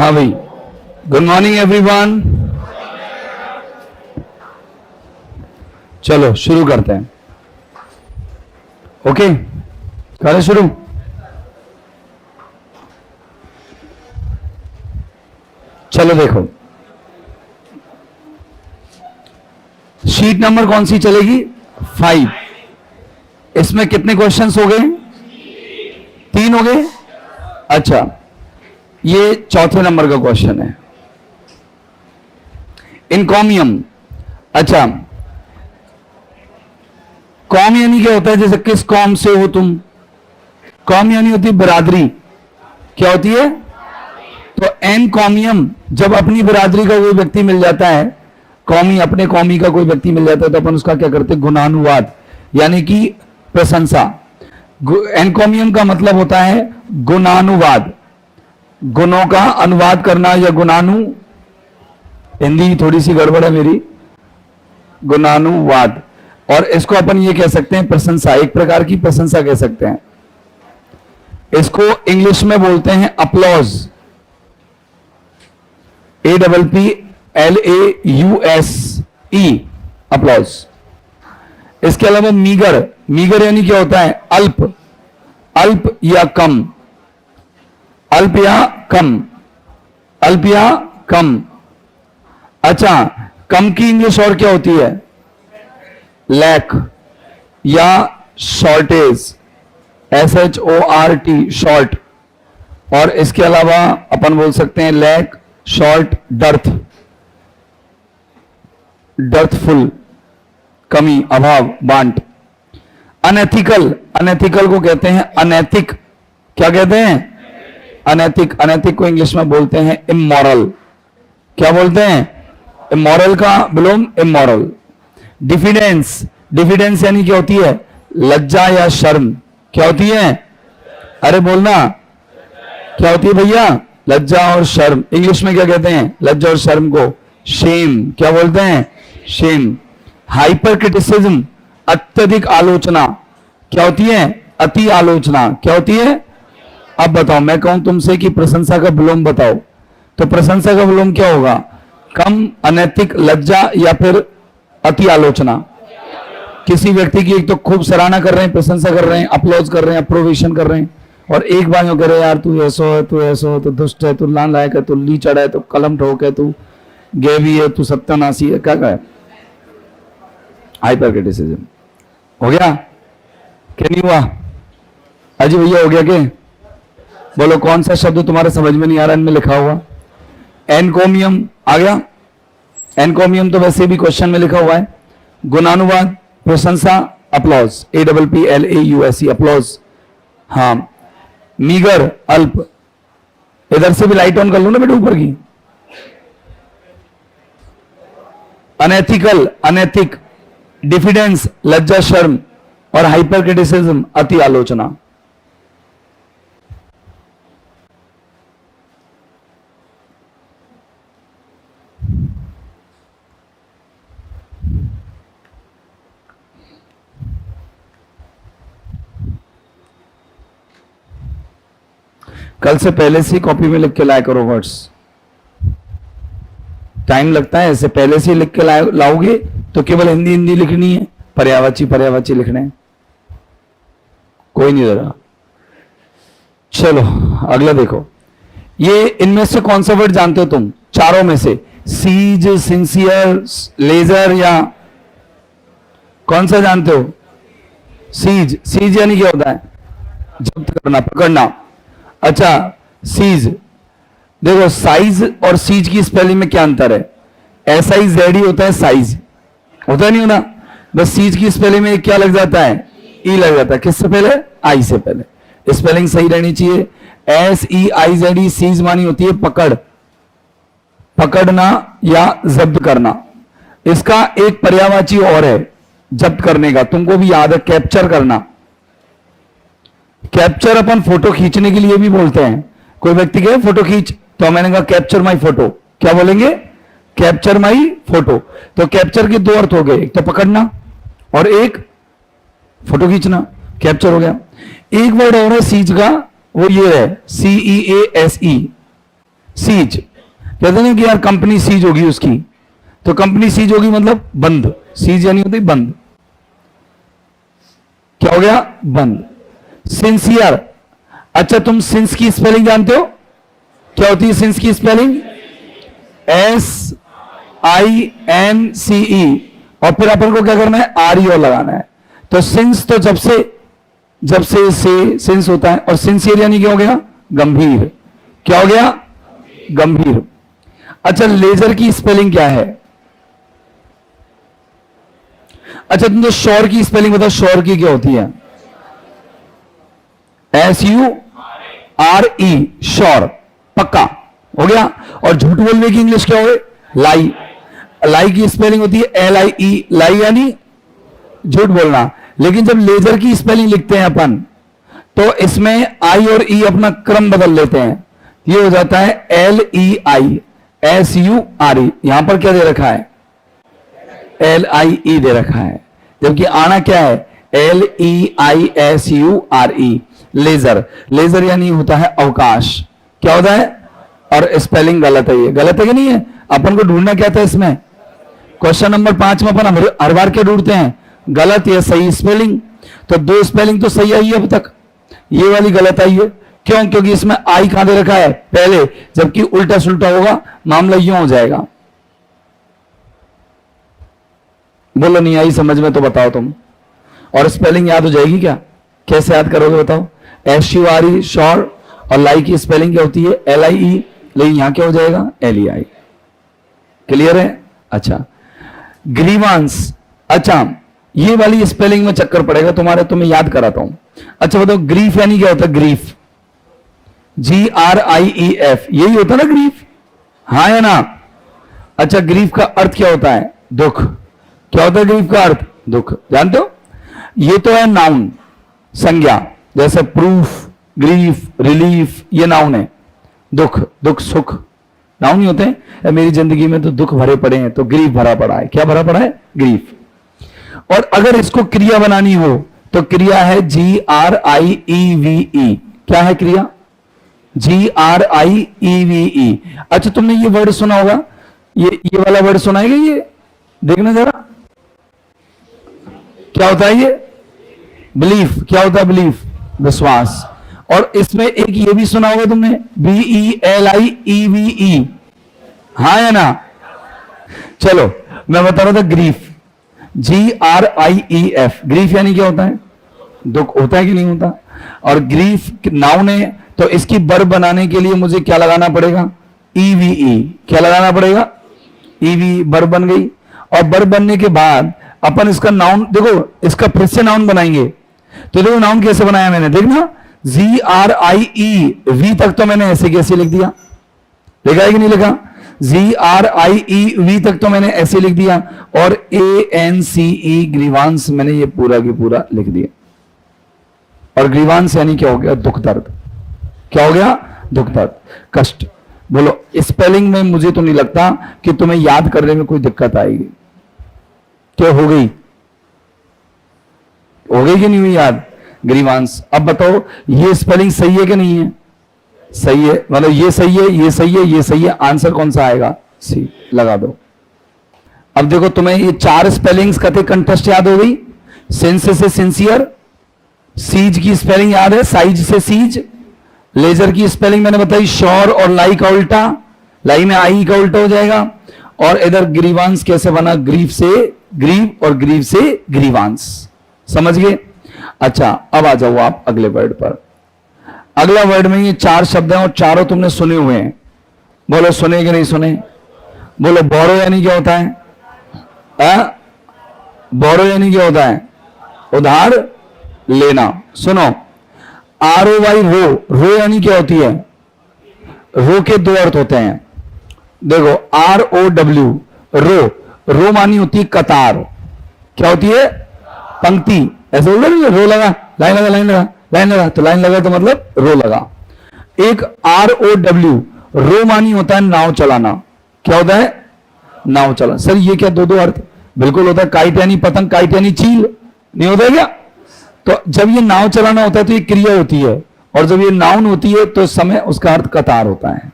हाँ भाई, good morning everyone. चलो शुरू करते हैं। ओके, करें शुरू। चलो देखो, शीट नंबर कौन सी चलेगी? 5। इसमें कितने क्वेश्चंस हो गए? 3 हो गए। अच्छा, ये चौथे नंबर का क्वेश्चन है, इनकॉमियम। अच्छा, कौम यानी क्या होता है? जैसे किस कौम से हो तुम? कौम यानी होती है बिरादरी। क्या होती है? तो एनकॉमियम, जब अपनी बिरादरी का कोई व्यक्ति मिल जाता है, कौमी, अपने कौमी का कोई व्यक्ति मिल जाता है, तो अपन उसका क्या करते हैं? गुणानुवाद, यानी कि प्रशंसा। एनकॉमियम का मतलब होता है गुणानुवाद, गुणों का अनुवाद करना, या गुणानु, हिंदी थोड़ी सी गड़बड़ है मेरी, गुणानुवाद। और इसको अपन ये कह सकते हैं प्रशंसा, एक प्रकार की प्रशंसा कह सकते हैं। इसको इंग्लिश में बोलते हैं अपलॉज, APPLAUSE, अपलॉज। इसके अलावा मीगर, मीगर यानी क्या होता है? अल्प, अल्प या कम, अल्प या कम, अल्प या कम। अच्छा, कम की इंग्लिश और क्या होती है? लैक या शॉर्टेज, SHORT, शॉर्ट। और इसके अलावा अपन बोल सकते हैं लैक, शॉर्ट, डर्थ, डर्थफुल, कमी, अभाव, वांट। अनएथिकल, अनएथिकल को कहते हैं अनैतिक। क्या कहते हैं? अनैतिक। अनैतिक को इंग्लिश में बोलते हैं इमोरल। क्या बोलते हैं? इमोरल का विलोम इमोरल। डिफिडेंस, डिफिडेंस यानी क्या होती है? लज्जा या शर्म। क्या होती है? अरे बोलना, क्या होती है भैया? लज्जा और शर्म। इंग्लिश में क्या कहते हैं लज्जा और शर्म को? शेम। क्या बोलते हैं? शेम। हाइपर क्रिटिसिज्म, अत्यधिक आलोचना। क्या होती है? अति आलोचना। क्या होती है? अब बताओ, मैं कहूं तुमसे कि प्रशंसा का विलोम बताओ, तो प्रशंसा का विलोम क्या होगा? कम, अनैतिक, लज्जा, या फिर अति आलोचना। किसी व्यक्ति की एक तो खूब सराहना कर रहे हैं, प्रशंसा कर रहे हैं, अपलॉज कर रहे हैं, अप्रोवेशन कर रहे हैं, और एक बार कह रहे हैं यार तू ऐसा है, तू ऐसा हो, तू दुष्ट है, तू लान लायक है, तू लीचड़ है, तू कलम ठोक है, तू गेवी है, तू सत्यानाशी है। क्या कहे? Hyper criticism. हो गया? क्या नहीं हुआ? अजी भैया हो गया क्या? बोलो कौन सा शब्द तुम्हारे समझ में नहीं आ रहा इनमें लिखा हुआ? एनकोमियम आ गया। एनकोमियम तो वैसे भी क्वेश्चन में लिखा हुआ है। गुणानुवाद, प्रशंसा, अपलॉज, APPLAUSE, अपलॉज। हाँ, मीगर, अल्प। इधर से भी लाइट ऑन कर लो ना बेटे, ऊपर की। अनएथिकल, अनैतिक। डिफिडेंस, लज्जा, शर्म। और हाइपर क्रिटिसिज्म, अति आलोचना। कल से पहले से कॉपी में लिख के लाया करो वर्ड्स। टाइम लगता है, ऐसे पहले से लिख के लाओगे तो केवल हिंदी हिंदी लिखनी है, पर्यायवाची पर्यायवाची लिखने हैं, कोई नहीं जरा। चलो अगला देखो, ये इनमें से कौन सा वर्ड जानते हो तुम? चारों में से सीज, सिंसियर, लेजर, या कौन सा जानते हो? सीज। सीज यानी क्या होता है? जब्त करना, पकड़ना। अच्छा, सीज। देखो, साइज और सीज की स्पेलिंग में क्या अंतर है? SIZ होता है साइज, होता नहीं होना? बस सीज की स्पेलिंग में क्या लग जाता है? ई लग जाता है। किससे पहले? आई से पहले। स्पेलिंग सही रहनी चाहिए। SEIZE, सीज मानी होती है पकड़, पकड़ना या जब्त करना। इसका एक पर्यायवाची और है जब्त करने का, तुमको भी याद है, कैप्चर करना। कैप्चर अपन फोटो खींचने के लिए भी बोलते हैं। कोई व्यक्ति कहे फोटो खींच, तो मैंने कहा कैप्चर माई फोटो। क्या बोलेंगे? कैप्चर माई फोटो। तो कैप्चर के दो अर्थ हो गए, एक तो पकड़ना और एक फोटो खींचना। कैप्चर हो गया। एक वर्ड और है सीज का, वो ये है CEASE, सीज, कहते हैं कि यार कंपनी सीज होगी उसकी, तो कंपनी सीज होगी मतलब बंद, सीज यानी होती बंद, क्या हो गया बंद। सिंसियर, अच्छा तुम सिंस की स्पेलिंग जानते हो, क्या होती है सिंस की स्पेलिंग? SINCE, और फिर अपन को क्या करना है REO लगाना है। तो सिंस तो जब से सिंस होता है, और सिंसियर यानी क्या हो गया गंभीर, क्या हो गया गंभीर। अच्छा लेजर की स्पेलिंग क्या है? अच्छा तुम तो श्योर की स्पेलिंग बताओ, श्योर की क्या होती है? SURE, श्योर, पक्का, हो गया। और झूठ बोलने की इंग्लिश क्या हो? लाई, लाई की स्पेलिंग होती है LIE, लाई यानी झूठ बोलना। लेकिन जब लेजर की स्पेलिंग लिखते हैं अपन, तो इसमें I और E अपना क्रम बदल लेते हैं, ये हो जाता है LEI SURE, यहां पर क्या दे रखा है LIE दे रखा है, जबकि आना क्या है LEISURE, लेजर। लेजर यानी होता है अवकाश, क्या होता है, और स्पेलिंग गलत है, ये गलत है कि नहीं है? अपन को ढूंढना क्या था इसमें? क्वेश्चन नंबर 5 में अपन हर बार क्या ढूंढते हैं? गलत या सही स्पेलिंग। तो 2 स्पेलिंग तो सही आई है अब तक, ये वाली गलत आई है, क्यों? क्योंकि इसमें आई कहां दे रखा है पहले, जबकि उल्टा सुल्टा होगा मामला यूं हो जाएगा। बोलो नहीं आई समझ में तो बताओ तुम, और स्पेलिंग याद हो जाएगी क्या? कैसे याद करोगे बताओ? SURE श्योर, और लाई की स्पेलिंग क्या होती है LIE, लेकिन यहां क्या हो जाएगा LEI। क्लियर है? अच्छा ग्रीवांस, अच्छा ये वाली स्पेलिंग में चक्कर पड़ेगा तुम्हारे, तुम्हें याद कराता हूं। अच्छा बताओ ग्रीफ यानी क्या होता है? ग्रीफ GRIEF, यही होता ना ग्रीफ, हाँ या ना? अच्छा ग्रीफ का अर्थ क्या होता है? दुख, क्या होता है ग्रीफ का अर्थ? दुख, जानते हो? ये तो है नाउन, संज्ञा, जैसे प्रूफ, ग्रीफ, रिलीफ, ये नाउन है। दुख, दुख सुख नाउन ही होते हैं। मेरी जिंदगी में तो दुख भरे पड़े हैं, तो ग्रीफ भरा पड़ा है, क्या भरा पड़ा है? ग्रीफ। और अगर इसको क्रिया बनानी हो तो क्रिया है GRIEVE, क्या है क्रिया? GRIEVE। अच्छा तुमने ये वर्ड सुना होगा, ये वाला वर्ड सुना है, ये देखना जरा, क्या होता है ये? बिलीफ, क्या होता है बिलीफ? विश्वास। और इसमें एक ये भी सुना होगा तुमने BELIEVE, हाँ या ना? चलो मैं बता रहा था ग्रीफ, GRIEF, ग्रीफ यानी क्या होता है? दुख, होता है कि नहीं होता? और ग्रीफ नाउन है, तो इसकी वर्ब बनाने के लिए मुझे क्या लगाना पड़ेगा? EVE, क्या लगाना पड़ेगा? EVE, वर्ब बन गई। और वर्ब बनने के बाद अपन इसका नाउन, देखो इसका फिर से नाउन बनाएंगे, तो देखो नाउन कैसे बनाया मैंने, देखना GRIEV तक तो मैंने ऐसे कैसे लिख दिया, लिखा है कि नहीं लिखा? GRIEV तक तो मैंने ऐसे लिख दिया, और ANCE ग्रीवांस मैंने ये पूरा की पूरा लिख दिया। और ग्रीवांस यानी क्या हो गया? दुख दर्द, क्या हो गया? दुख दर्द, कष्ट। बोलो स्पेलिंग में मुझे तो नहीं लगता कि तुम्हें याद करने में कोई दिक्कत आएगी, क्या हो गई? हो गई कि नहीं हुई याद? ग्रीवांस। अब बताओ ये स्पेलिंग सही है कि नहीं है? सही है, मतलब ये सही है, ये सही है, ये सही है, आंसर कौन सा आएगा? सी, लगा दो। अब देखो तुम्हें ये 4 स्पेलिंग्स कथे कंठस्थ याद हो गई। सेंस से सिंसियर, सीज की स्पेलिंग याद है, साइज से सीज। लेजर की स्पेलिंग मैंने बताई श्योर और लाई का उल्टा, लाई में आई का उल्टा हो जाएगा। और इधर ग्रीवांस कैसे बना? ग्रीफ से ग्रीव और ग्रीव से ग्रीवांस, समझ गए? अच्छा अब आ जाओ आप अगले वर्ड पर। अगला वर्ड में ये 4 शब्द हैं और चारों तुमने सुने हुए हैं। बोलो सुने कि नहीं सुने? बोलो बोरो यानी क्या होता है? बोरो यानी क्या होता है? उधार लेना। सुनो ROY रो, रो यानी क्या होती है? रो के 2 अर्थ होते हैं। देखो ROW रो, रो मानी होती है कतार, क्या होती है? पंक्ति। ऐसे बोल रहे रो लगा, लाइन लगा, लाइन लगा, लाइन लगा, तो लाइन लगा तो मतलब रो लगा। एक ROW रो मानी होता है नाव चलाना, क्या होता है? नाव चलाना। सर ये क्या 2 अर्थ? बिल्कुल होता है। काइट यानी पतंग, काइट यानी चील, नहीं होता है क्या? तो जब ये नाव चलाना होता है तो ये क्रिया होती है, और जब ये नाउन होती है तो समय उसका अर्थ कतार होता है।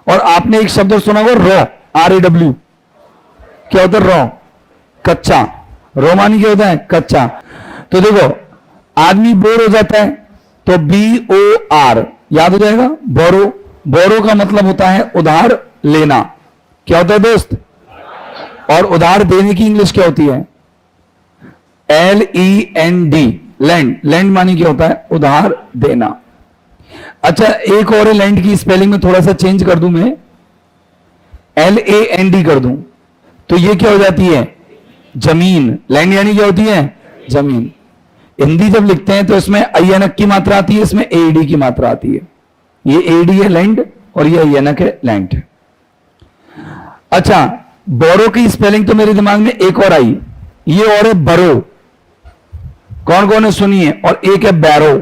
और आपने एक शब्द सुना होगा रॉ, RAW, क्या होता है रॉ? कच्चा। रॉ मानी क्या होता है? कच्चा। तो देखो आदमी बोर हो जाता है तो BOR याद हो जाएगा, बोरो। बोरो का मतलब होता है उधार लेना। क्या होता है दोस्त? और उधार देने की इंग्लिश क्या होती है? LEND, land. लैंड मानी क्या होता है? उधार देना। अच्छा एक और लैंड की स्पेलिंग में थोड़ा सा चेंज कर दूं मैं, LAND कर दूं तो ये क्या हो जाती है? जमीन। लैंड यानी क्या होती है? जमीन। हिंदी जब लिखते हैं तो इसमें अयनक की मात्रा आती है, इसमें AD की मात्रा आती है। ये AD है लैंड और ये अयनक है लैंड। अच्छा बोरो की स्पेलिंग तो मेरे दिमाग में एक और आई, ये और है बरो। कौन कौन है सुनिए? और एक है बैरो।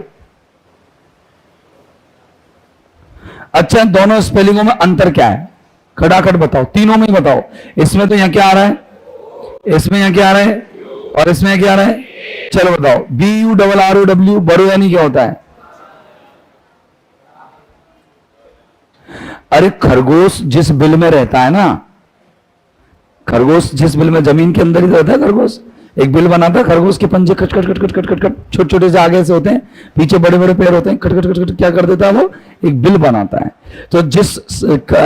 अच्छा दोनों स्पेलिंगों में अंतर क्या है? खटाखट बताओ, तीनों में ही बताओ। इसमें तो यहां क्या आ रहा है, इसमें यहां क्या आ रहा है, और इसमें क्या आ रहा है? चलो बताओ। BURROW, बरो यानी क्या होता है? अरे खरगोश जिस बिल में रहता है ना, खरगोश जिस बिल में, जमीन के अंदर ही रहता है खरगोश। एक बिल बनाता है खरगोश के पंजे खट खट खट खट खट खट खट, छोटे छोटे से आगे से होते हैं, पीछे बड़े बड़े पैर होते हैं, खट खट खट खट क्या कर देता है वो? एक बिल बनाता है। तो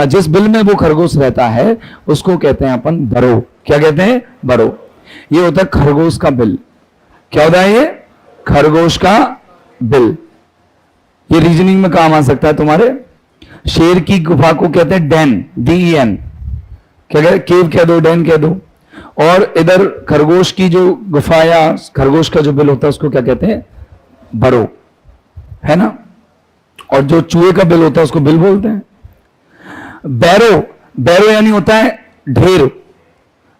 जिस बिल में वो खरगोश रहता है उसको कहते हैं अपन बरो। क्या कहते हैं? बरो। ये होता है खरगोश का बिल। क्या होता है ये? खरगोश का बिल। ये रीजनिंग में काम आ सकता है तुम्हारे। शेर की गुफा को कहते हैं डेन, DEN। क्या कहते? केव कह दो, डेन कह दो। और इधर खरगोश की जो गुफा या खरगोश का जो बिल होता है उसको क्या कहते हैं? बरो, है ना। और जो चूहे का बिल होता है उसको बिल बोलते हैं। बैरो, बैरो यानी होता है ढेर।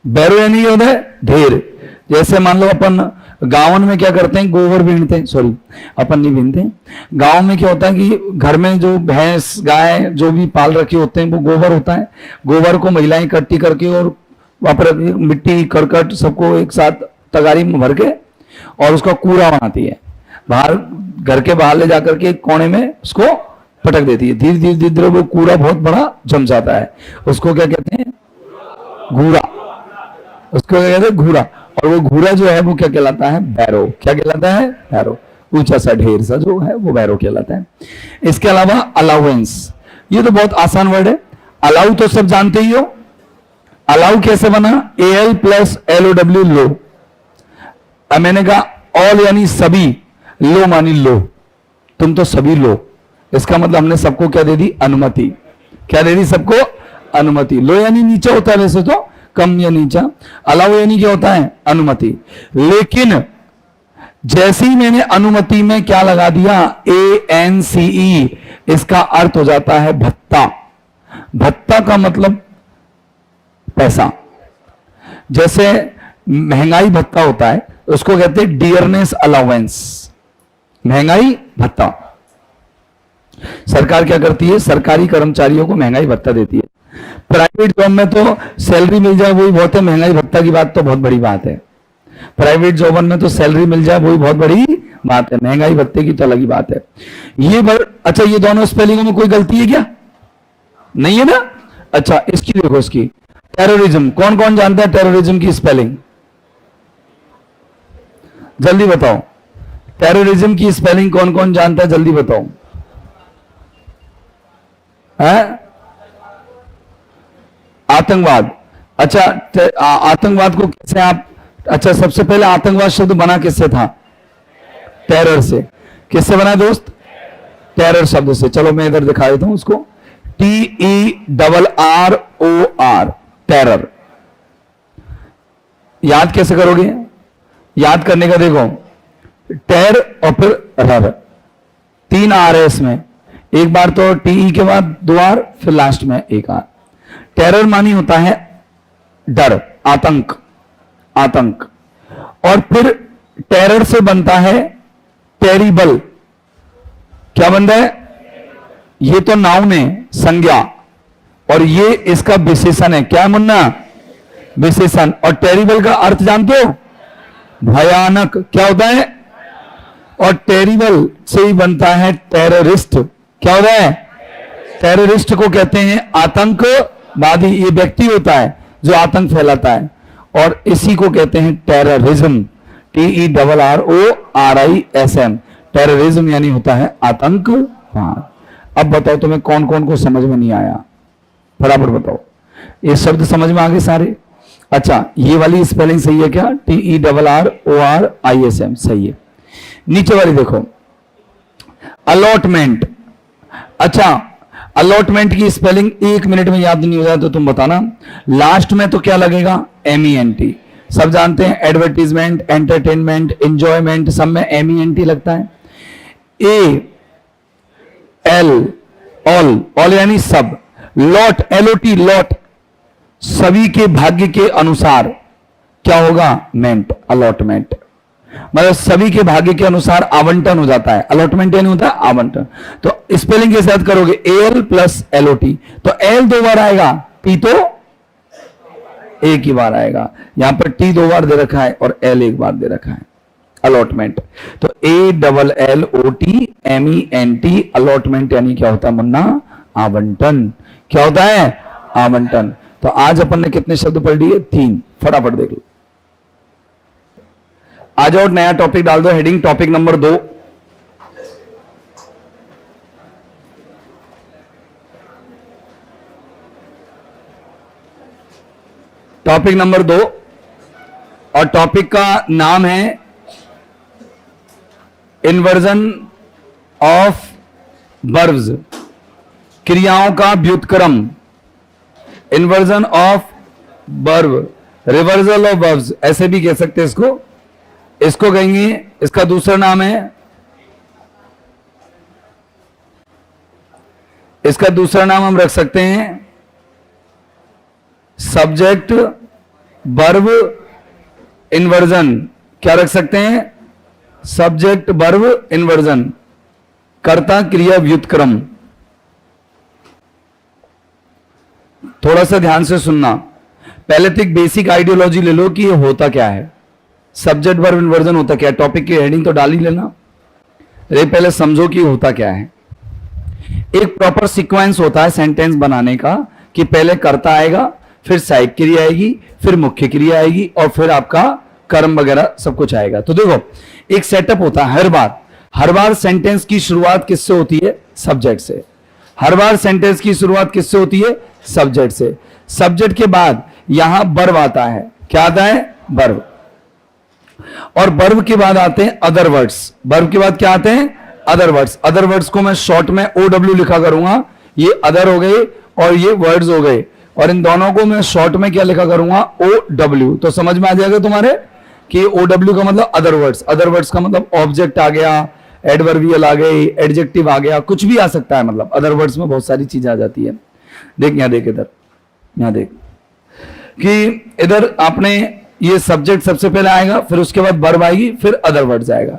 बैरो यानी होता है ढेर। जैसे मान लो अपन गांव में क्या करते हैं? गोबर बीनते हैं, सॉरी अपन नहीं बीनते हैं। गांव में क्या होता है कि घर में जो भैंस गाय जो भी पाल रखे होते हैं वो गोबर होता है। गोबर को महिलाएं इकट्ठी करके और वहां पर मिट्टी करकट सबको एक साथ तगारी में भर के और उसका कूड़ा बनाती है। बाहर घर के बाहर ले जाकर के कोने में उसको पटक देती है। धीरे धीरे धीरे धीरे वो कूड़ा बहुत बड़ा जम जाता है। उसको क्या कहते हैं? घूरा। उसको क्या कहते हैं? घूरा। और वो घूरा जो है वो क्या कहलाता है? बैरो। क्या कहलाता है? बैरो। ऊंचा सा ढेर सा जो है वो बैरो कहलाता है। इसके अलावा अलाउंस, ये तो बहुत आसान वर्ड है। अलाउ तो सब जानते ही हो। अलाउ कैसे बना? AL + LOW, लो। अब मैंने कहा ऑल यानी सभी, लो मानी लो, तुम तो सभी लो। इसका मतलब हमने सबको क्या दे दी? अनुमति। क्या दे दी? सबको अनुमति। लो यानी नीचा होता है वैसे तो, कम या नीचा। अलाउ यानी क्या होता है? अनुमति। लेकिन जैसे ही मैंने अनुमति में क्या लगा दिया? ANCE, इसका अर्थ हो जाता है भत्ता। भत्ता का मतलब पैसा। जैसे महंगाई भत्ता होता है उसको कहते हैं डियरनेस अलाउंस। महंगाई भत्ता। सरकार क्या करती है? सरकारी कर्मचारियों को महंगाई भत्ता देती है। प्राइवेट जॉब में तो सैलरी मिल जाए वही बहुत है, महंगाई भत्ता की बात तो बहुत बड़ी बात है। प्राइवेट जॉब में तो सैलरी मिल जाए वही बहुत बड़ी बात है, महंगाई भत्ते की तो अलग ही बात है। अच्छा ये दोनों स्पेलिंगों में कोई गलती है क्या? नहीं है ना। अच्छा इसकी देखो, इसकी टेररिज्म, कौन कौन जानता है टेररिज्म की स्पेलिंग? जल्दी बताओ, टेररिज्म की स्पेलिंग कौन कौन जानता है? जल्दी बताओ। है आतंकवाद। अच्छा आतंकवाद को कैसे आप, अच्छा सबसे पहले आतंकवाद शब्द बना किससे था? टेरर से। किससे बना दोस्त? टेरर शब्द से। चलो मैं इधर दिखा देता हूं उसको। TERROR, terror. याद कैसे करोगे? याद करने का देखो, टेर और फिर रर, 3 आर है इसमें। एक बार तो TE के बाद 2 आर, फिर लास्ट में 1 आर। टेरर मानी होता है डर, आतंक, आतंक। और फिर टेरर से बनता है टेरिबल। क्या बनता है? ये तो नाउन है, संज्ञा, और ये इसका विशेषण है। क्या मुन्ना? विशेषण। और टेरिबल का अर्थ जानते हो? भयानक। क्या होता है? और टेरिबल से ही बनता है टेररिस्ट। क्या होता है? टेररिस्ट को कहते हैं आतंकवादी, ये व्यक्ति होता है जो आतंक फैलाता है, और इसी को कहते हैं टेररिज्म, TERRORISM, टेररिज्म यानी होता है आतंकवाद। अब बताओ तुम्हें कौन कौन को समझ में नहीं आया, फटाफट बताओ। ये शब्द समझ में आ गए सारे? अच्छा, ये वाली स्पेलिंग सही है क्या? TERRORISM सही है। नीचे वाली देखो, अलॉटमेंट। अच्छा, अलॉटमेंट की स्पेलिंग 1 मिनट में याद नहीं हो जाए तो तुम बताना। लास्ट में तो क्या लगेगा? MENT। सब जानते हैं एडवर्टीजमेंट, एंटरटेनमेंट, एंजॉयमेंट, सब में MENT लगता है। AL, ऑल, ऑल यानी सब। लॉट, LOT, लॉट, सभी के भाग्य के अनुसार क्या होगा? मेंट, अलॉटमेंट, मतलब सभी के भाग्य के अनुसार आवंटन हो जाता है। अलॉटमेंट यानी होता है आवंटन। तो स्पेलिंग के साथ करोगे AL प्लस LOT, तो L 2 बार आएगा, T तो 1 ही बार आएगा। यहां पर T 2 बार दे रखा है और L 1 बार दे रखा है, अलॉटमेंट। तो ALLOTMENT, अलॉटमेंट यानी क्या होता है मुन्ना? आवंटन। क्या होता है? आवंटन। तो आज अपन ने कितने शब्द पढ़ लिए? 3। फटाफट देख लो। आ जाओ, नया टॉपिक डाल दो, heading topic number 2। Topic number 2, और टॉपिक का नाम है इन्वर्जन ऑफ वर्ब्स, क्रियाओं का व्युत्क्रम। Inversion of verb, reversal of verbs, ऐसे भी कह सकते हैं इसको। इसको कहेंगे, इसका दूसरा नाम है, इसका दूसरा नाम हम रख सकते हैं सब्जेक्ट वर्ब इन्वर्जन। क्या रख सकते हैं? सब्जेक्ट वर्ब इन्वर्जन, कर्ता क्रिया व्युत्क्रम। थोड़ा सा ध्यान से सुनना, पहले तो एक बेसिक आइडियोलॉजी ले लो कि ये होता क्या है, सब्जेक्ट वर्ब इन्वर्जन होता क्या है। टॉपिक की हेडिंग तो डाल ही लेना, पहले समझो कि होता क्या है। एक प्रॉपर सीक्वेंस होता है सेंटेंस बनाने का, कि पहले कर्ता आएगा, फिर सहायक क्रिया आएगी, फिर मुख्य क्रिया आएगी, और फिर आपका कर्म वगैरह सब कुछ आएगा। तो देखो, एक सेटअप होता है हर बार सेंटेंस की शुरुआत किससे होती है? सब्जेक्ट से। हर बार सेंटेंस की शुरुआत किससे होती है? सब्जेक्ट से। सब्जेक्ट के बाद यहां वर्ब आता है। क्या आता है? वर्ब। और वर्ब के बाद आते हैं अदर वर्ड्स। वर्ब के बाद क्या आते हैं? Other words. अदर वर्ड्स को मैं शॉर्ट में OW लिखा करूंगा। ये अदर हो गए और ये वर्ड्स हो गए, और इन दोनों को मैं शॉर्ट में क्या लिखा करूंगा? OW। तो समझ में आ जाएगा तुम्हारे कि OW का मतलब अदर वर्ड्स। अदर वर्ड्स का मतलब ऑब्जेक्ट आ गया, एडवर्बियल आ गई, एडजेक्टिव आ गया, कुछ भी आ सकता है। मतलब अदर वर्ड्स में बहुत सारी चीजें आ जाती है। देख यहां, देख इधर, यहां देख कि इधर आपने ये सब्जेक्ट सबसे पहले आएगा, फिर उसके बाद वर्ब आएगी, फिर अदर वर्ड्स आएगा।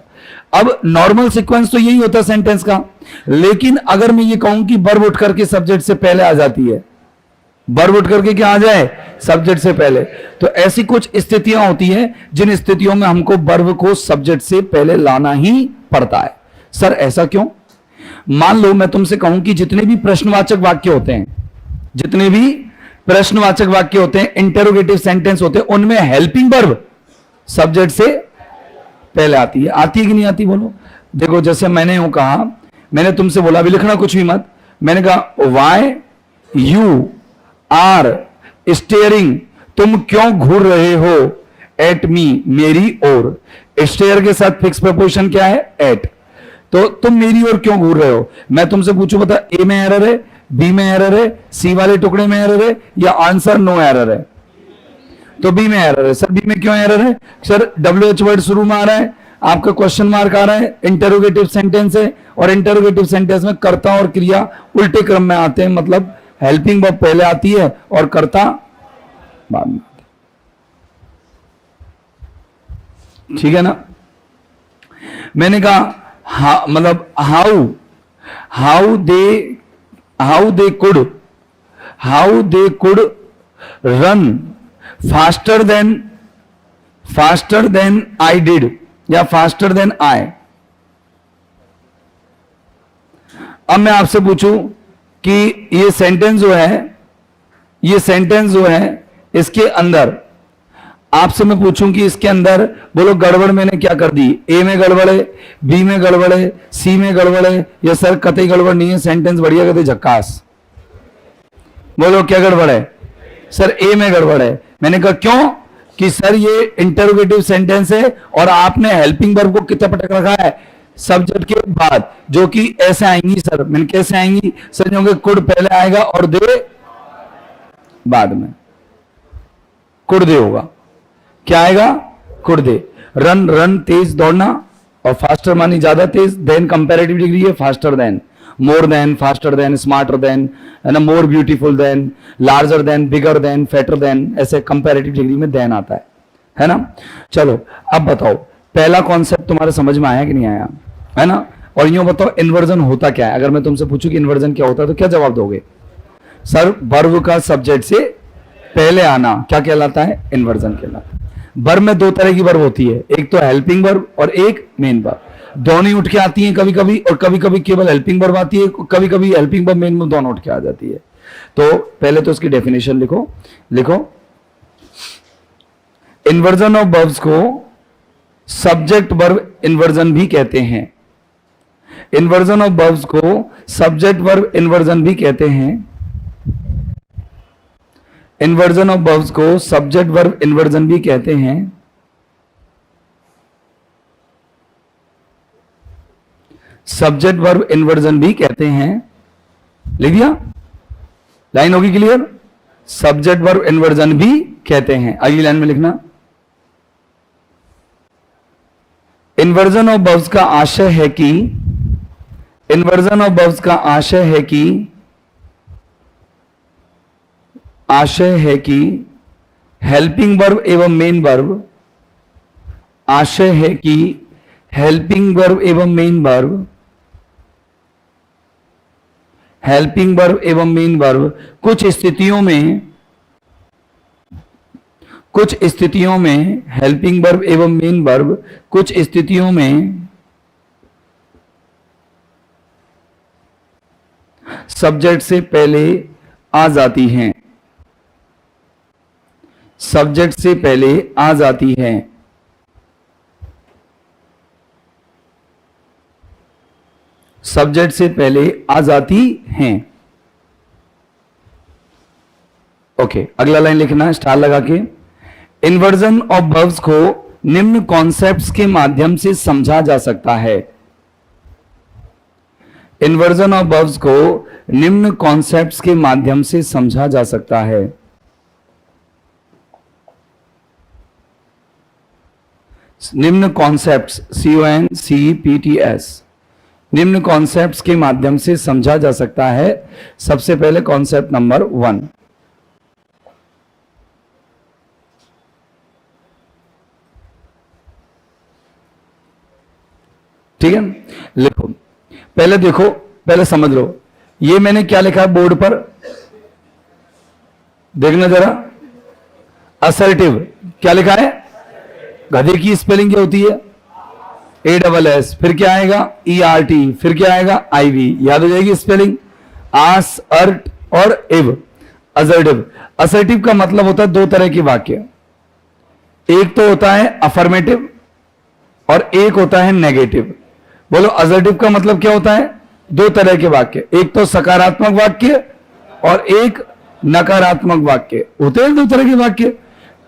अब नॉर्मल सीक्वेंस तो यही होता है सेंटेंस का, लेकिन अगर मैं ये कहूं कि वर्ब उठ करके सब्जेक्ट से पहले आ जाती है, वर्ब उठ करके क्या आ जाए? सब्जेक्ट से पहले, तो ऐसी कुछ स्थितियां होती हैं जिन स्थितियों में हमको वर्ब को सब्जेक्ट से पहले लाना ही पड़ता है। सर ऐसा क्यों? मान लो मैं तुमसे कहूं कि जितने भी प्रश्नवाचक वाक्य होते हैं, जितने भी प्रश्नवाचक वाक्य होते हैं, इंटेरोगेटिव सेंटेंस होते हैं, उनमें हेल्पिंग वर्ब सब्जेक्ट से पहले आती है। आती है कि नहीं आती? बोलो। देखो, जैसे मैंने यूं कहा, मैंने तुमसे बोला, अभी लिखना कुछ भी मत, मैंने कहा वाई यू आर स्टेयरिंग, तुम क्यों घूर रहे हो एट मी, मेरी ओर। स्टेयर के साथ फिक्स प्रपोजिशन क्या है? एट। तो तुम मेरी ओर क्यों घूर रहे हो? मैं तुमसे पूछूं, बता, ए में एरर है, बी में एरर है, सी वाले टुकड़े में एरर है, या आंसर नो एरर है? तो बी में एरर है। सर बी में क्यों एरर है? सर WH वर्ड शुरू में आ रहा है, आपका क्वेश्चन मार्क आ रहा है, इंटरोगेटिव सेंटेंस है, और इंटरोगेटिव सेंटेंस में कर्ता और क्रिया उल्टे क्रम में आते हैं। मतलब हेल्पिंग वर्ब पहले आती है और कर्ता बाद में। ठीक है ना? मैंने कहा मतलब how they could run faster than I did, या फास्टर देन आई। अब मैं आपसे पूछूं कि ये सेंटेंस जो है इसके अंदर आपसे मैं पूछूं कि इसके अंदर बोलो गड़बड़ मैंने क्या कर दी, ए में गड़बड़ है, बी में गड़बड़ है, सी में गड़बड़ है, या सर कतई गड़बड़ नहीं है, सेंटेंस बढ़िया कहते झक्कास। बोलो क्या गड़बड़ है? सर ए में गड़बड़ है। मैंने कहा क्यों? कि सर ये इंटरोगेटिव सेंटेंस है और आपने हेल्पिंग वर्ब को कितना पटक रखा है सब्जेक्ट के बाद, जो कि ऐसे आएंगी सर। मैंने कैसे आएंगी सर? क्योंकि कुड पहले आएगा और दे बाद में। कुड दे होगा, क्या आएगा? Could they. रन, रन तेज दौड़ना, और फास्टर मानी ज्यादा तेज, देन कंपैरेटिव डिग्री है faster than, more than, faster than, smarter than, है ना, more beautiful than, larger than, bigger than, fatter than, ऐसे कंपैरेटिव डिग्री में देन आता है ना। चलो अब बताओ पहला कॉन्सेप्ट तुम्हारे समझ में आया कि नहीं आया, है ना। और यूं बताओ इन्वर्जन होता क्या है? अगर मैं तुमसे पूछूं कि इन्वर्जन क्या होता है तो क्या जवाब दोगे? सर वर्ब का सब्जेक्ट से पहले आना क्या कहलाता है? इन्वर्जन कहलाता है। वर्ब में दो तरह की वर्ब होती है, एक तो हेल्पिंग वर्ब और एक मेन वर्ब। दोनों ही उठ के आती हैं कभी कभी, और कभी कभी केवल हेल्पिंग वर्ब आती है, कभी कभी हेल्पिंग वर्ब मेन वर्ब दोनों उठ के आ जाती है। तो पहले तो इसकी डेफिनेशन लिखो। इन्वर्जन ऑफ वर्ब्स को सब्जेक्ट वर्ब इन्वर्जन भी कहते हैं। इन्वर्जन ऑफ वर्ब्स को सब्जेक्ट वर्ब इन्वर्जन भी कहते हैं। इन्वर्जन ऑफ वर्ब्स को सब्जेक्ट वर्ब इन्वर्जन भी कहते हैं। सब्जेक्ट वर्ब इन्वर्जन भी कहते हैं। लिख दिया? लाइन होगी क्लियर? सब्जेक्ट वर्ब इन्वर्जन भी कहते हैं। अगली लाइन में लिखना, इन्वर्जन ऑफ वर्ब्स का आशय है कि, इन्वर्जन ऑफ वर्ब्स का आशय है कि हेल्पिंग वर्ब एवं मेन वर्ब, आशय है कि हेल्पिंग वर्ब एवं मेन वर्ब, हेल्पिंग वर्ब एवं मेन वर्ब कुछ स्थितियों में हेल्पिंग वर्ब एवं मेन वर्ब कुछ स्थितियों में सब्जेक्ट से पहले आ जाती हैं। सब्जेक्ट से पहले आ जाती है। सब्जेक्ट से पहले आ जाती हैं। ओके, अगला लाइन लिखना स्टार लगा के। इन्वर्जन ऑफ वर्ब्स को निम्न कॉन्सेप्ट्स के माध्यम से समझा जा सकता है। इन्वर्जन ऑफ वर्ब्स को निम्न कॉन्सेप्ट्स के माध्यम से समझा जा सकता है। निम्न कॉन्सेप्ट्स, CONCEPTS, निम्न कॉन्सेप्ट्स के माध्यम से समझा जा सकता है। सबसे पहले कॉन्सेप्ट नंबर 1, ठीक है, लिखो। पहले देखो, पहले समझ लो ये मैंने क्या लिखा है बोर्ड पर, देखना जरा। असर्टिव क्या लिखा है? गधे की स्पेलिंग क्या होती है? ASS, फिर क्या आएगा? ERT, फिर क्या आएगा? IV। याद हो जाएगी स्पेलिंग। आस, अर्ट और इव, असर्टिव। असर्टिव का मतलब होता है दो तरह के वाक्य, एक तो होता है अफर्मेटिव और एक होता है नेगेटिव। बोलो असर्टिव का मतलब क्या होता है? दो तरह के वाक्य, एक तो सकारात्मक वाक्य और एक नकारात्मक वाक्य होते हैं। दो तरह के वाक्य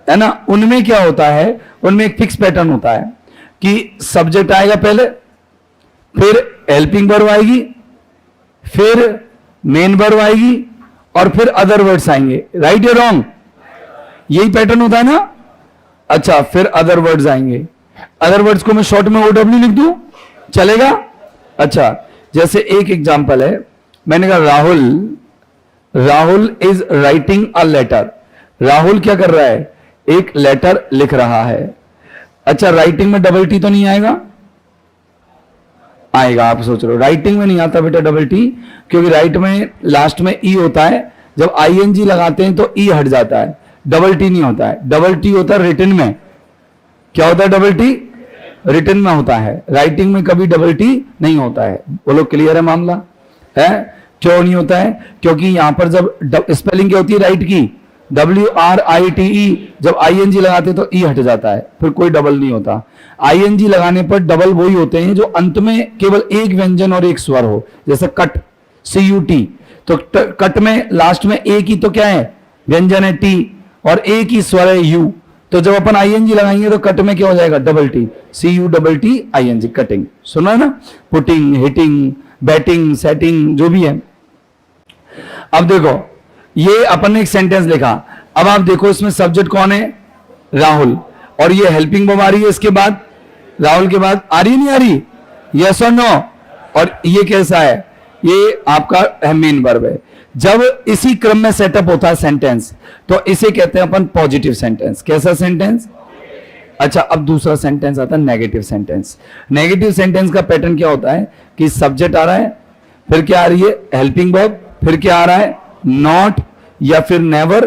है ना। उनमें क्या होता है? उनमें एक फिक्स पैटर्न होता है कि सब्जेक्ट आएगा पहले, फिर हेल्पिंग वर्ब आएगी, फिर मेन वर्ब आएगी और फिर अदर वर्ड्स आएंगे। राइट या रॉन्ग? यही पैटर्न होता है ना। अच्छा, फिर अदर वर्ड्स आएंगे। अदर वर्ड्स को मैं शॉर्ट में OW लिख दूं, चलेगा? अच्छा, जैसे एक एग्जांपल है, मैंने कहा Rahul is writing a letter. Rahul क्या कर रहा है? एक लेटर लिख रहा है। अच्छा, राइटिंग में डबल टी तो नहीं आएगा? आएगा। आप सोच रहे हो राइटिंग में नहीं आता बेटा डबल टी, क्योंकि राइट में लास्ट में ई होता है, जब ING लगाते हैं तो ई हट जाता है, डबल टी नहीं होता है। डबल टी होता है रिटन में। क्या होता है डबल टी? रिटन में होता है। राइटिंग में कभी डबल टी नहीं होता है। बोलो क्लियर है मामला है? क्यों नहीं होता है? क्योंकि यहां पर जब स्पेलिंग क्या होती है राइट की, WRITE, जब ING लगाते तो ई हट जाता है, फिर कोई डबल नहीं होता। ING लगाने पर डबल वही होते हैं जो अंत में केवल एक व्यंजन और एक स्वर हो, जैसे कट, CUT, तो कट में लास्ट में एक ही तो क्या है, व्यंजन है T, और एक ही स्वर है U, तो जब अपन ING लगाएंगे तो कट में क्या हो जाएगा, डबल T, CUTTING, कटिंग। सुना है ना? पुटिंग, हिटिंग, बैटिंग, सेटिंग, जो भी है। अब देखो, ये अपन ने एक सेंटेंस लिखा, अब आप देखो इसमें सब्जेक्ट कौन है, राहुल, और ये हेल्पिंग वर्ब आ रही है इसके बाद, राहुल के बाद आ रही नहीं आ रही, यस और नो, और ये कैसा है, ये आपका मेन वर्ब है। जब इसी क्रम में सेटअप होता है सेंटेंस, तो इसे कहते हैं अपन पॉजिटिव सेंटेंस। कैसा सेंटेंस? अच्छा, अब दूसरा सेंटेंस आता है नेगेटिव सेंटेंस। नेगेटिव सेंटेंस का पैटर्न क्या होता है कि सब्जेक्ट आ रहा है, फिर क्या आ रही है, हेल्पिंग वर्ब, फिर क्या आ रहा है, नॉट या फिर नेवर,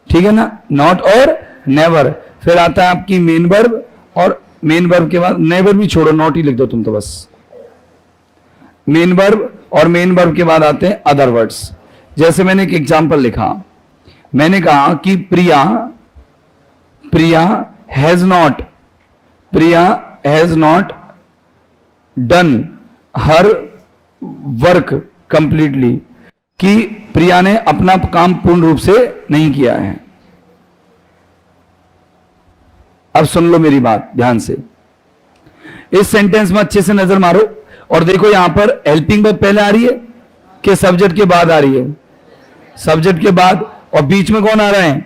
ठीक है ना, नॉट और नेवर, फिर आता है आपकी मेन वर्ब, और मेन वर्ब के बाद नेवर भी छोड़ो, नॉट ही लिख दो तुम तो बस, मेन वर्ब, और मेन वर्ब के बाद आते हैं अदर वर्ड्स। जैसे मैंने एक एग्जांपल लिखा, मैंने कहा कि Priya has not done her work completely, कि प्रिया ने अपना काम पूर्ण रूप से नहीं किया है। अब सुन लो मेरी बात ध्यान से, इस सेंटेंस में अच्छे से नजर मारो और देखो यहां पर हेल्पिंग वर्ब पहले आ रही है कि सब्जेक्ट के बाद आ रही है, सब्जेक्ट के बाद, और बीच में कौन आ रहा है,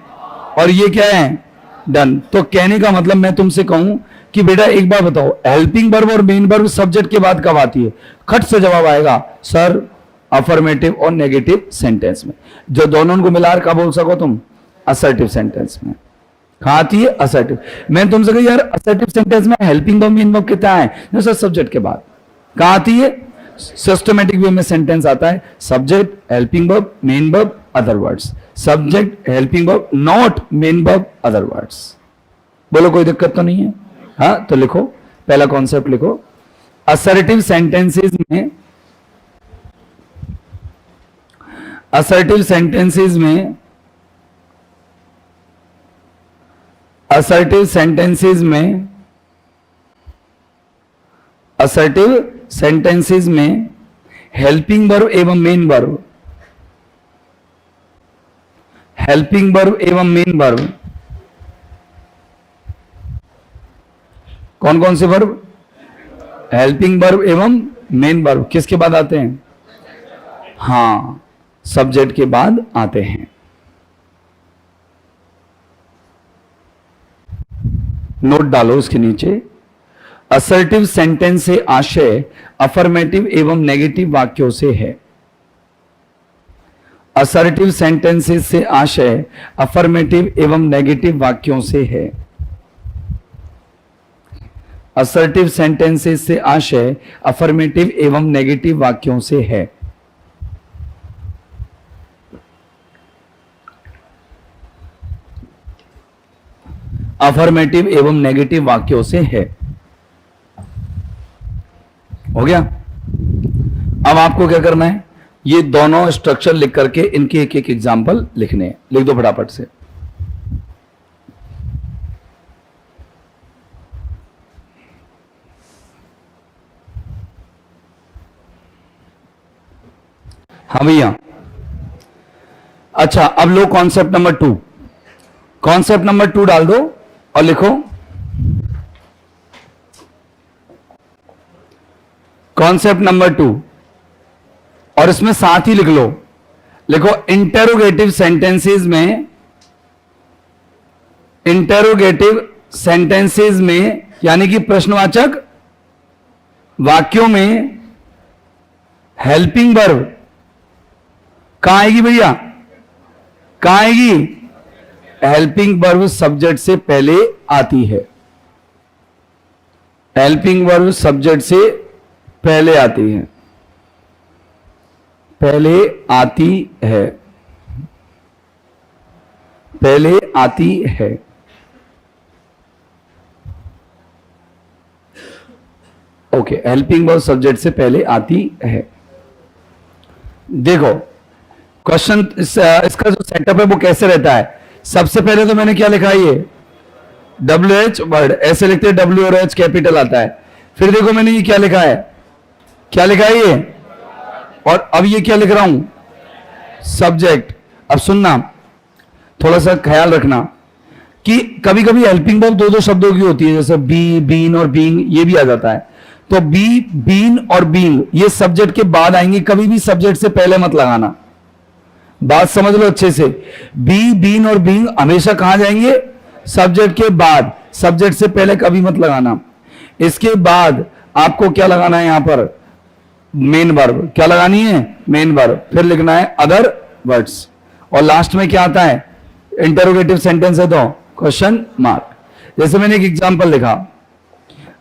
और ये क्या है, डन। तो कहने का मतलब मैं तुमसे कहूं कि बेटा एक बार बताओ, हेल्पिंग वर्ब और मेन वर्ब सब्जेक्ट के बाद कब आती है? खट से जवाब आएगा सर अफर्मेटिव और नेगेटिव सेंटेंस में। जो दोनों को मिलाकर क्या बोल सको तुम, असर्टिव सेंटेंस में। कहां आती है? असर्टिव। मैं तुमसे कही यार असर्टिव सेंटेंस में हेल्पिंग वर्ब मेन वर्ब कितना है, जो सर सब्जेक्ट के बाद। कहां आती है? सिस्टमेटिक वे में सेंटेंस आता है, subject, helping verb, main verb, other words, subject, helping verb, not, main verb, other words. बोलो कोई दिक्कत तो नहीं है? हाँ, तो लिखो, पहला कॉन्सेप्ट लिखो, असर्टिव सेंटेंसेस में, असर्टिव सेंटेंसेस में, असर्टिव सेंटेंसेस में, असर्टिव सेंटेंसेस में हेल्पिंग वर्ब एवं मेन वर्ब, हेल्पिंग वर्ब एवं मेन वर्ब, कौन कौन से वर्ब? हेल्पिंग वर्ब एवं मेन वर्ब किसके बाद आते हैं? हां, सब्जेक्ट के बाद आते हैं। नोट डालो इसके नीचे, असर्टिव सेंटेंस से आशय अफर्मेटिव एवं नेगेटिव वाक्यों से है। असर्टिव सेंटेंसेस से आशय अफर्मेटिव एवं नेगेटिव वाक्यों से है। असर्टिव सेंटेंसेस से आशय अफर्मेटिव एवं नेगेटिव वाक्यों से है। अफर्मेटिव एवं नेगेटिव वाक्यों से है। हो गया? अब आपको क्या करना है, ये दोनों स्ट्रक्चर लिख करके इनके एक एक एग्जाम्पल लिखने हैं। लिख दो फटाफट से। हाँ भैया, अच्छा अब लो कॉन्सेप्ट नंबर 2, कॉन्सेप्ट नंबर 2 डाल दो और लिखो कॉन्सेप्ट नंबर 2, और इसमें साथ ही लिख लो, लिखो इंटेरोगेटिव सेंटेंसेस में, इंटेरोगेटिव सेंटेंसेस में यानी कि प्रश्नवाचक वाक्यों में हेल्पिंग वर्ब कहां आएगी भैया? कहां आएगी? हेल्पिंग वर्ब सब्जेक्ट से पहले आती है। हेल्पिंग वर्ब सब्जेक्ट से पहले आती है, पहले आती है, पहले आती है। ओके, हेल्पिंग वर्ब सब्जेक्ट से पहले आती है। देखो क्वेश्चन इसका जो सेटअप है वो कैसे रहता है। सबसे पहले तो मैंने क्या लिखा है, ये WH वर्ड ऐसे लिखते हैं, W और H कैपिटल आता है। फिर देखो मैंने ये क्या लिखा है, क्या लिखा है ये, और अब ये क्या लिख रहा हूं, सब्जेक्ट। अब सुनना, थोड़ा सा ख्याल रखना कि कभी कभी हेल्पिंग वर्ब दो दो शब्दों की होती है, जैसे बी, बीन और बीइंग, ये भी आ जाता है। तो बी, बीन और बीइंग ये सब्जेक्ट के बाद आएंगे, कभी भी सब्जेक्ट से पहले मत लगाना। बात समझ लो अच्छे से, बी, बीन और बीइंग हमेशा कहां जाएंगे, सब्जेक्ट के बाद, सब्जेक्ट से पहले कभी मत लगाना। इसके बाद आपको क्या लगाना है, यहां पर मेन वर्ब, क्या लगानी है, मेन वर्ब। फिर लिखना है अदर वर्ड्स, और लास्ट में क्या आता है, इंटरोगेटिव सेंटेंस है तो क्वेश्चन मार्क। जैसे मैंने एक एग्जांपल लिखा,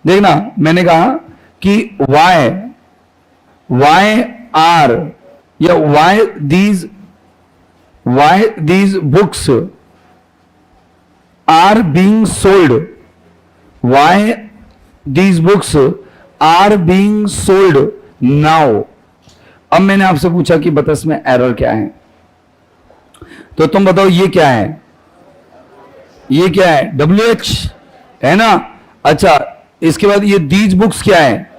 देखना, मैंने कहा कि वाई आर या why these books are being sold, why these books are being sold now. अब मैंने आपसे पूछा कि बता इसमें एरर क्या है, तो तुम बताओ ये क्या है, ये क्या है, WH है ना। अच्छा, इसके बाद ये दीज बुक्स क्या है,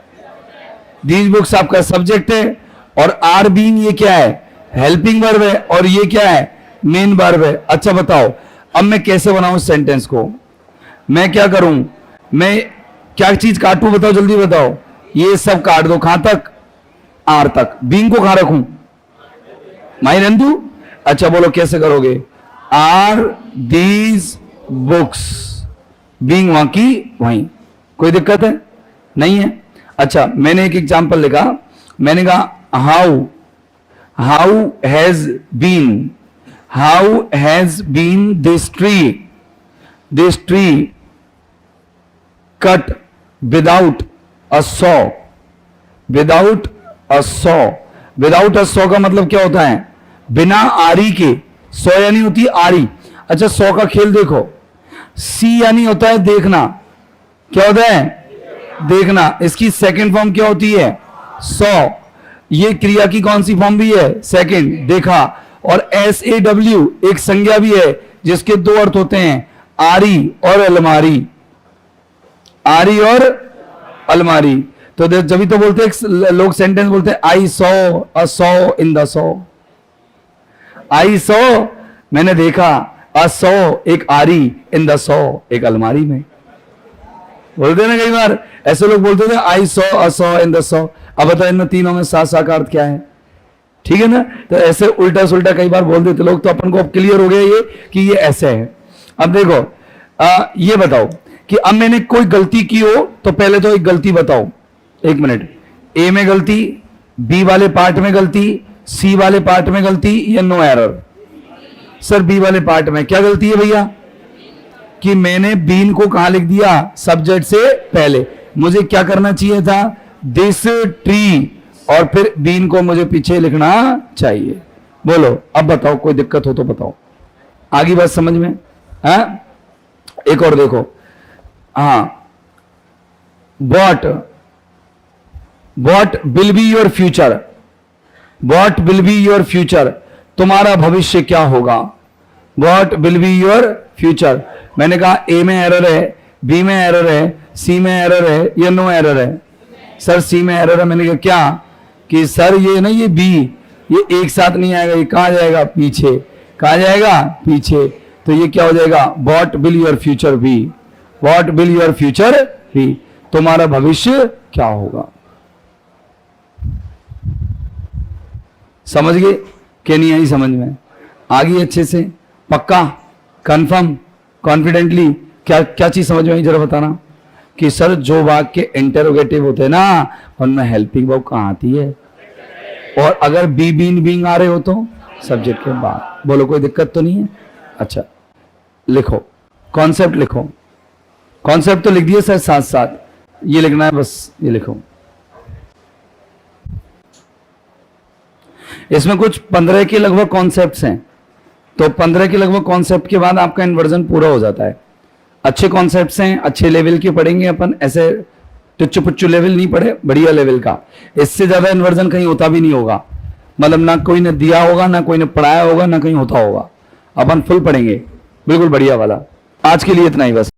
दीज बुक्स आपका सब्जेक्ट है, और आर बीइंग ये क्या है, हेल्पिंग वर्ब है, और ये क्या है, मेन वर्ब है। अच्छा बताओ अब मैं कैसे बनाऊं सेंटेंस को, मैं क्या करूं, मैं क्या चीज काटूं, बताओ जल्दी बताओ। ये सब काट दो, कहां तक, आर तक। बीइंग को कहां रखूं, माई रंदू। अच्छा बोलो कैसे करोगे, आर दीज बुक्स, बीइंग वहां की वहीं, कोई दिक्कत है नहीं है। अच्छा मैंने एक एग्जांपल लिखा, मैंने कहा how has been this tree cut without a saw, without a saw का मतलब क्या होता है, बिना आरी के। सॉ यानी होती है आरी। अच्छा सॉ का खेल देखो, सी यानी होता है देखना, क्या होता है, देखना। इसकी सेकंड फॉर्म क्या होती है, सॉ। ये क्रिया की कौन सी फॉर्म भी है, सेकंड, देखा। और SAW एक संज्ञा भी है जिसके दो अर्थ होते हैं, आरी और अलमारी, आरी और अलमारी। तो जब भी तो बोलते हैं लोग, सेंटेंस बोलते हैं, I saw a saw in the saw, I saw मैंने देखा, अ सॉ एक आरी, इन द सॉ एक अलमारी में। बोलते हैं ना कई बार ऐसे लोग बोलते थे, I saw a saw in the saw. अब बताओ इनमें तीनों में सा का अर्थ क्या है, ठीक है ना। तो ऐसे उल्टा सुल्टा कई बार बोल देते लोग, तो अपन को अब क्लियर हो गया ये कि ये ऐसे है। अब देखो ये बताओ कि अब मैंने कोई गलती की हो तो पहले तो एक गलती बताओ, एक मिनट, ए में गलती, बी वाले पार्ट में गलती, सी वाले पार्ट में गलती, या नो एरर। सर बी वाले पार्ट में क्या गलती है भैया, कि मैंने बीन को कहां लिख दिया, सब्जेक्ट से पहले। मुझे क्या करना चाहिए था, दिस ट्री, और फिर बीन को मुझे पीछे लिखना चाहिए। बोलो अब बताओ, कोई दिक्कत हो तो बताओ, आगे बात समझ में। हाँ एक और देखो, हाँ, what will be your future, what will be your future, तुम्हारा भविष्य क्या होगा, what will be your future. मैंने कहा ए में एरर है, बी में एरर है, सी में एरर है, या नो एरर है। सर सी में एरर है। मैंने कहा क्या, कि सर ये ना, ये बी ये एक साथ नहीं आएगा, ये कहां जाएगा, पीछे, कहां जाएगा, पीछे। तो ये क्या हो जाएगा, what will your future be, what will your future be, तुम्हारा भविष्य क्या होगा। समझ गए कि नहीं आई समझ में, आगे अच्छे से, पक्का, कंफर्म, कॉन्फिडेंटली। क्या क्या चीज समझ में आई जरा बताना, कि सर जो वाक्य इंटरोगेटिव होते हैं ना, उनमें हेल्पिंग वर्ब कहां आती है, और अगर बी, बीन, बीइंग आ रहे हो तो सब्जेक्ट के बाद। बोलो कोई दिक्कत तो नहीं है। अच्छा लिखो, कॉन्सेप्ट लिखो, कॉन्सेप्ट तो लिख दिए सर, साथ साथ ये लिखना है बस, ये लिखो। इसमें कुछ 15 के लगभग कॉन्सेप्ट्स हैं, तो 15 के लगभग कॉन्सेप्ट के बाद आपका इन्वर्जन पूरा हो जाता है। अच्छे कॉन्सेप्ट्स हैं, अच्छे लेवल के पढ़ेंगे अपन, ऐसे टुच्चू पुच्चू लेवल नहीं पढ़े, बढ़िया लेवल का। इससे ज्यादा इन्वर्जन कहीं होता भी नहीं होगा। मतलब ना कोई ने दिया होगा, ना कोई ने पढ़ाया होगा, ना कहीं होता होगा, अपन फुल पढ़ेंगे, बिल्कुल बढ़िया वाला। आज के लिए इतना ही बस।